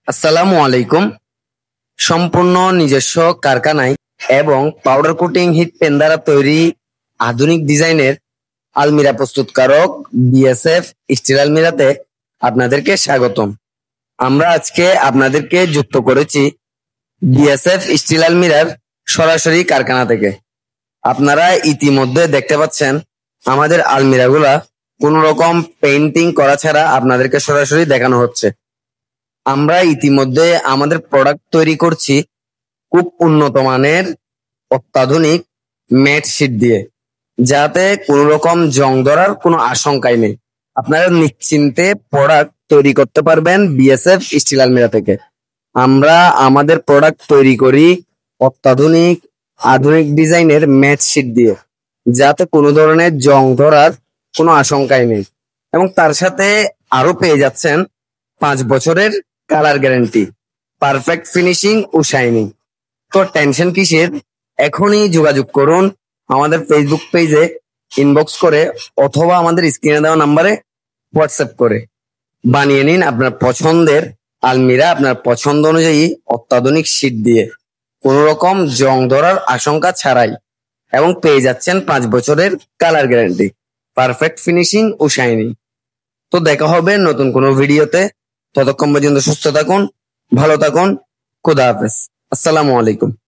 আসসালামু আলাইকুম। সম্পূর্ণ নিজস্ব কারখানায় এবং পাউডার কোটিং হিট পেন দ্বারা তৈরি আধুনিক ডিজাইনের আলমিরা প্রস্তুতকারক বিএসএফ স্টিল আলমিরাতে আপনাদেরকে স্বাগতম। আমরা আজকে আপনাদেরকে যুক্ত করেছি বিএসএফ স্টিল আলমিরার সরাসরি কারখানা থেকে। আপনারা ইতিমধ্যে দেখতে পাচ্ছেন আমাদের আলমিরাগুলা কোনো রকম পেইন্টিং করা ছাড়া আপনাদেরকে সরাসরি দেখানো হচ্ছে। আমরা ইতিমধ্যে আমাদের প্রোডাক্ট তৈরি করছি খুব উন্নত মানের অত্যাধুনিক ম্যাট শিট দিয়ে, যাতে কোনো রকম জং ধরার কোনো আশঙ্কাই নেই। আপনারা নিশ্চিন্তে প্রোডাক্ট তৈরি করতে পারবেন বিএসএফ স্টিল আলমিরা থেকে। আমরা আমাদের প্রোডাক্ট তৈরি করি অত্যাধুনিক আধুনিক ডিজাইনের ম্যাট শিট দিয়ে, যাতে কোনো ধরনের জং ধরার কোনো আশঙ্কাই নেই। এবং তার সাথে আরো পেয়ে যাচ্ছেন 5 বছরের কালার গ্যারান্টি, পারফেক্ট ফিনিশিং ও শাইনিং। তো টেনশন কিসের, এখনই যোগাযোগ করুন আমাদের ফেসবুক পেজে ইনবক্স করে অথবা আমাদের স্ক্রিনে দেওয়া নাম্বারে হোয়াটসঅ্যাপ করে। বানিয়ে নিন আপনার পছন্দের আলমিরা আপনার পছন্দ অনুযায়ী অত্যাধুনিক শীট দিয়ে, কোনো রকম জং ধরার আশঙ্কা ছাড়াই, এবং পেয়ে যাচ্ছেন 5 বছরের কালার গ্যারান্টি, পারফেক্ট ফিনিশিং ও শাইনিং। তো দেখা হবে নতুন কোনো ভিডিওতে। ততক্ষণ পর্যন্ত সুস্থ থাকুন, ভালো থাকুন। খুদা হাফেজ। আসসালামু আলাইকুম।